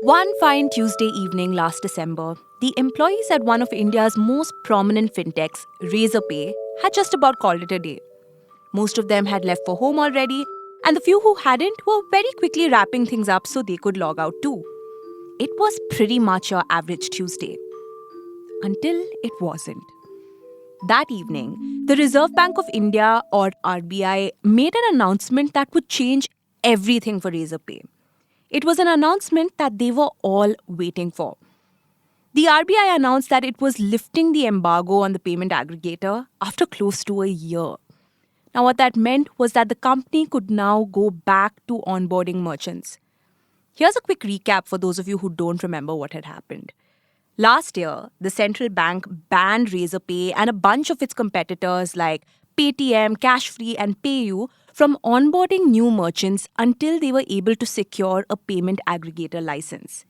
One fine Tuesday evening last December, the employees at one of India's most prominent fintechs, Razorpay, had just about called it a day. Most of them had left for home already, and the few who hadn't were very quickly wrapping things up so they could log out too. It was pretty much your average Tuesday. Until it wasn't. That evening, the Reserve Bank of India, or RBI, made an announcement that would change everything for Razorpay. It was an announcement that they were all waiting for. The RBI announced that it was lifting the embargo on the payment aggregator after close to a year. Now, what that meant was that the company could now go back to onboarding merchants. Here's a quick recap for those of you who don't remember what had happened. Last year, the central bank banned Razorpay and a bunch of its competitors like Paytm, Cashfree, and PayU from onboarding new merchants until they were able to secure a payment aggregator license.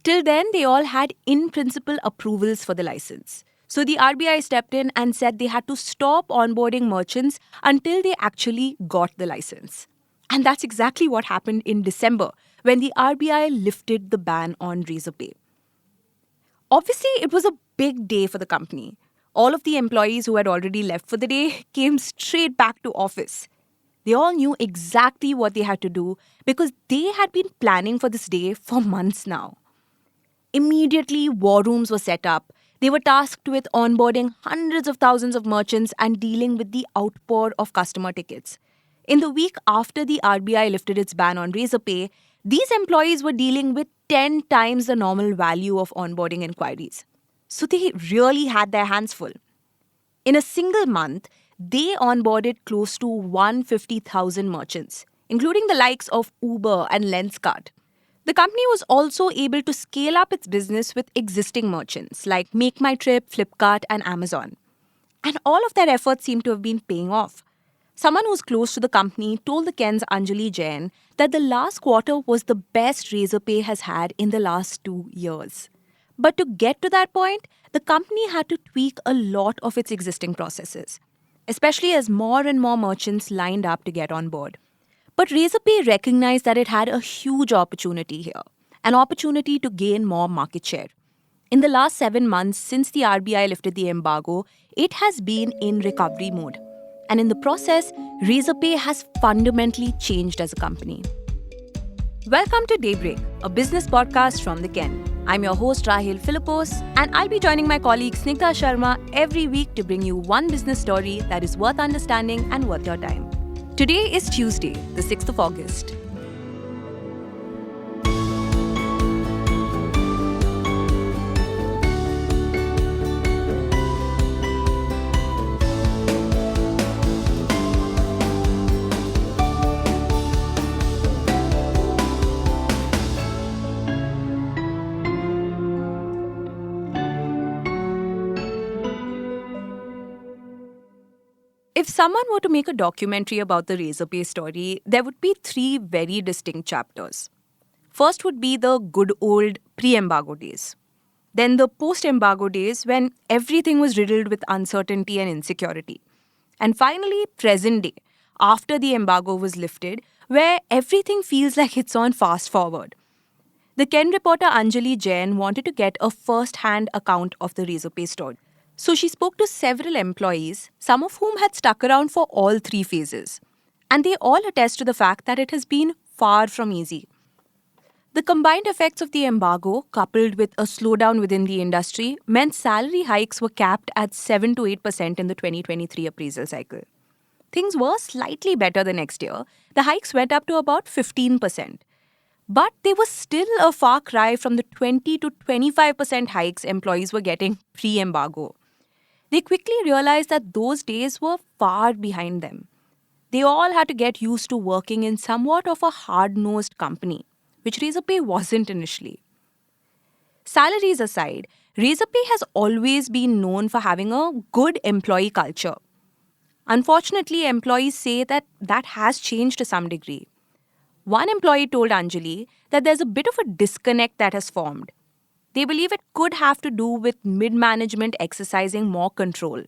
Till then, they all had in-principle approvals for the license. So the RBI stepped in and said they had to stop onboarding merchants until they actually got the license. And that's exactly what happened in December when the RBI lifted the ban on Razorpay. Obviously, it was a big day for the company. All of the employees who had already left for the day came straight back to office. They all knew exactly what they had to do because they had been planning for this day for months now. Immediately, war rooms were set up. They were tasked with onboarding hundreds of thousands of merchants and dealing with the outpour of customer tickets. In the week after the RBI lifted its ban on Razorpay, these employees were dealing with 10 times the normal value of onboarding inquiries. So they really had their hands full. In a single month, they onboarded close to 150,000 merchants, including the likes of Uber and Lenskart. The company was also able to scale up its business with existing merchants like MakeMyTrip, Flipkart, and Amazon. And all of their efforts seem to have been paying off. Someone who's close to the company told the Ken's Anjali Jain that the last quarter was the best Razorpay has had in the last 2 years. But to get to that point, the company had to tweak a lot of its existing processes, especially as more and more merchants lined up to get on board. But Razorpay recognized that it had a huge opportunity here, an opportunity to gain more market share. In the last 7 months since the RBI lifted the embargo, it has been in recovery mode. And in the process, Razorpay has fundamentally changed as a company. Welcome to Daybreak, a business podcast from the Ken. I'm your host Rahil Philippos, and I'll be joining my colleague Snigdha Sharma every week to bring you one business story that is worth understanding and worth your time. Today is Tuesday, the 6th of August. If someone were to make a documentary about the Razorpay story, there would be 3 very distinct chapters. First would be the good old pre-embargo days. Then the post-embargo days when everything was riddled with uncertainty and insecurity. And finally, present day, after the embargo was lifted, where everything feels like it's on fast forward. The Ken reporter Anjali Jain wanted to get a first-hand account of the Razorpay story. So she spoke to several employees, some of whom had stuck around for all 3 phases. And they all attest to the fact that it has been far from easy. The combined effects of the embargo, coupled with a slowdown within the industry, meant salary hikes were capped at 7 to 8% in the 2023 appraisal cycle. Things were slightly better the next year. The hikes went up to about 15%. But they were still a far cry from the 20 to 25% hikes employees were getting pre-embargo. They quickly realized that those days were far behind them. They all had to get used to working in somewhat of a hard-nosed company, which Razorpay wasn't initially. Salaries aside, Razorpay has always been known for having a good employee culture. Unfortunately, employees say that has changed to some degree. One employee told Anjali that there's a bit of a disconnect that has formed. They believe it could have to do with mid-management exercising more control.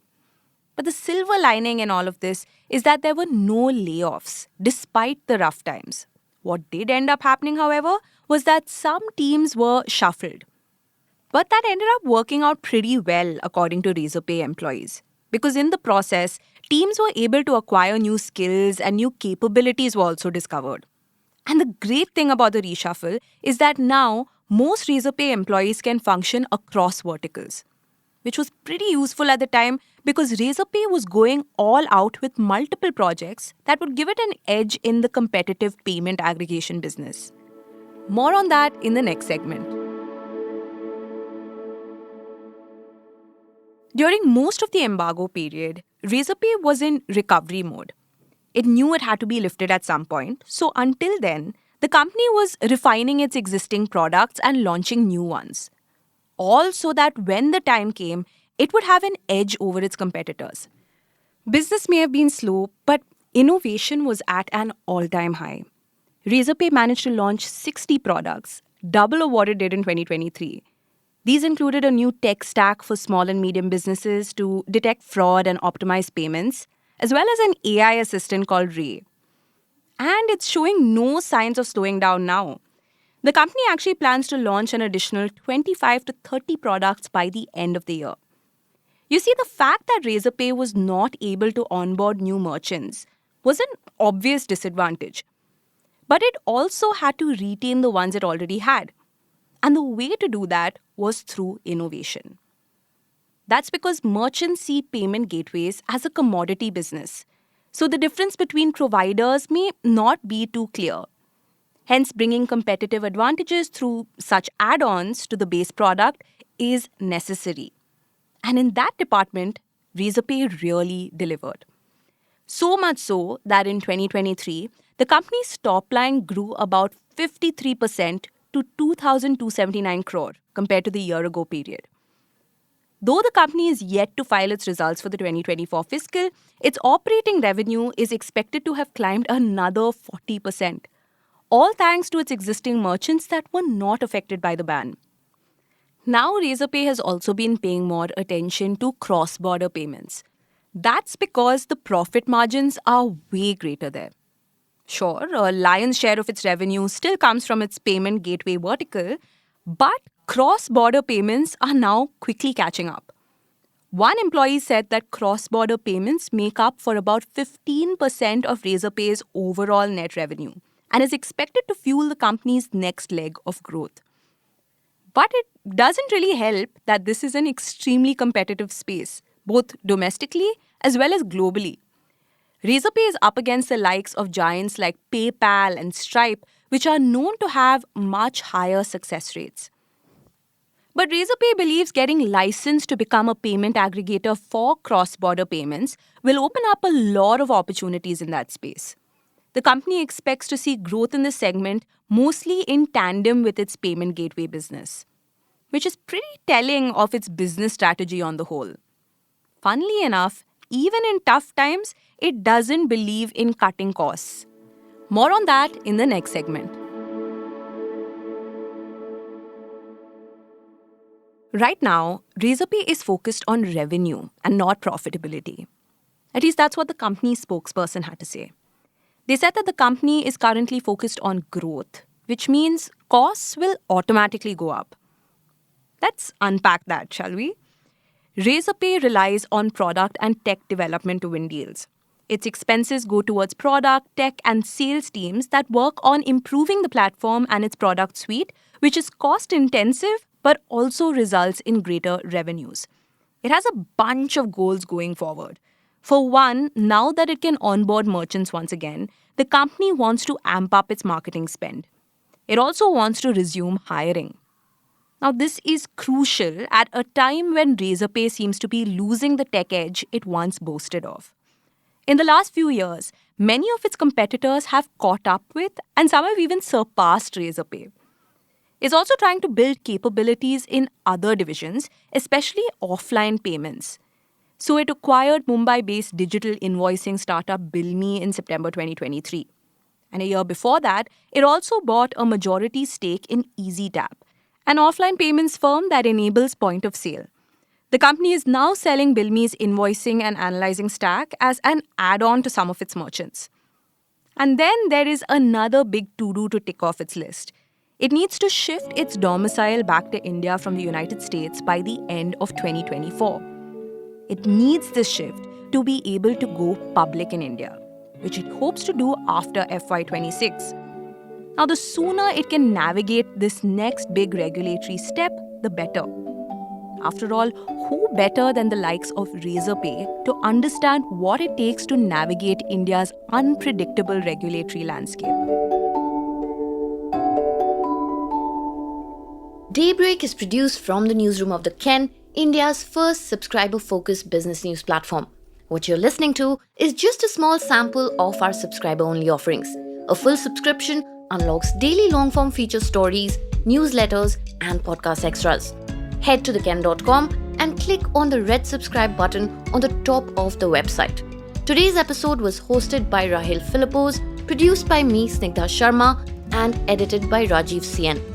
But the silver lining in all of this is that there were no layoffs, despite the rough times. What did end up happening, however, was that some teams were shuffled. But that ended up working out pretty well, according to Razorpay employees. Because in the process, teams were able to acquire new skills and new capabilities were also discovered. And the great thing about the reshuffle is that now most Razorpay employees can function across verticals, which was pretty useful at the time because Razorpay was going all out with multiple projects that would give it an edge in the competitive payment aggregation business. More on that in the next segment. During most of the embargo period, Razorpay was in recovery mode. It knew it had to be lifted at some point, so until then, the company was refining its existing products and launching new ones. All so that when the time came, it would have an edge over its competitors. Business may have been slow, but innovation was at an all-time high. Razorpay managed to launch 60 products, double of what it did in 2023. These included a new tech stack for small and medium businesses to detect fraud and optimize payments, as well as an AI assistant called Ray. And it's showing no signs of slowing down now. The company actually plans to launch an additional 25 to 30 products by the end of the year. You see, the fact that Razorpay was not able to onboard new merchants was an obvious disadvantage. But it also had to retain the ones it already had. And the way to do that was through innovation. That's because merchants see payment gateways as a commodity business. So the difference between providers may not be too clear. Hence, bringing competitive advantages through such add-ons to the base product is necessary. And in that department, Razorpay really delivered. So much so that in 2023, the company's top line grew about 53% to 2,279 crore compared to the year-ago period. Though the company is yet to file its results for the 2024 fiscal, its operating revenue is expected to have climbed another 40%, all thanks to its existing merchants that were not affected by the ban. Now, Razorpay has also been paying more attention to cross-border payments. That's because the profit margins are way greater there. Sure, a lion's share of its revenue still comes from its payment gateway vertical, but cross-border payments are now quickly catching up. One employee said that cross-border payments make up for about 15% of Razorpay's overall net revenue and is expected to fuel the company's next leg of growth. But it doesn't really help that this is an extremely competitive space, both domestically as well as globally. Razorpay is up against the likes of giants like PayPal and Stripe, which are known to have much higher success rates. But Razorpay believes getting licensed to become a payment aggregator for cross-border payments will open up a lot of opportunities in that space. The company expects to see growth in this segment mostly in tandem with its payment gateway business, which is pretty telling of its business strategy on the whole. Funnily enough, even in tough times, it doesn't believe in cutting costs. More on that in the next segment. Right now, Razorpay is focused on revenue and not profitability. At least that's what the company's spokesperson had to say. They said that the company is currently focused on growth, which means costs will automatically go up. Let's unpack that, shall we? Razorpay relies on product and tech development to win deals. Its expenses go towards product, tech, and sales teams that work on improving the platform and its product suite, which is cost-intensive but also results in greater revenues. It has a bunch of goals going forward. For one, now that it can onboard merchants once again, the company wants to amp up its marketing spend. It also wants to resume hiring. Now, this is crucial at a time when Razorpay seems to be losing the tech edge it once boasted of. In the last few years, many of its competitors have caught up with, and some have even surpassed Razorpay. It's also trying to build capabilities in other divisions, especially offline payments. So it acquired Mumbai-based digital invoicing startup BillMe in September 2023. And a year before that, it also bought a majority stake in EasyTap, an offline payments firm that enables point of sale. The company is now selling BillMe's invoicing and analyzing stack as an add-on to some of its merchants. And then there is another big to-do to tick off its list. It needs to shift its domicile back to India from the United States by the end of 2024. It needs this shift to be able to go public in India, which it hopes to do after FY26. Now, the sooner it can navigate this next big regulatory step, the better. After all, who better than the likes of Razorpay to understand what it takes to navigate India's unpredictable regulatory landscape? Daybreak is produced from the newsroom of The Ken, India's first subscriber-focused business news platform. What you're listening to is just a small sample of our subscriber-only offerings. A full subscription unlocks daily long-form feature stories, newsletters, and podcast extras. Head to theken.com and click on the red subscribe button on the top of the website. Today's episode was hosted by Rahil Philippos, produced by me, Snigdha Sharma, and edited by Rajiv CN.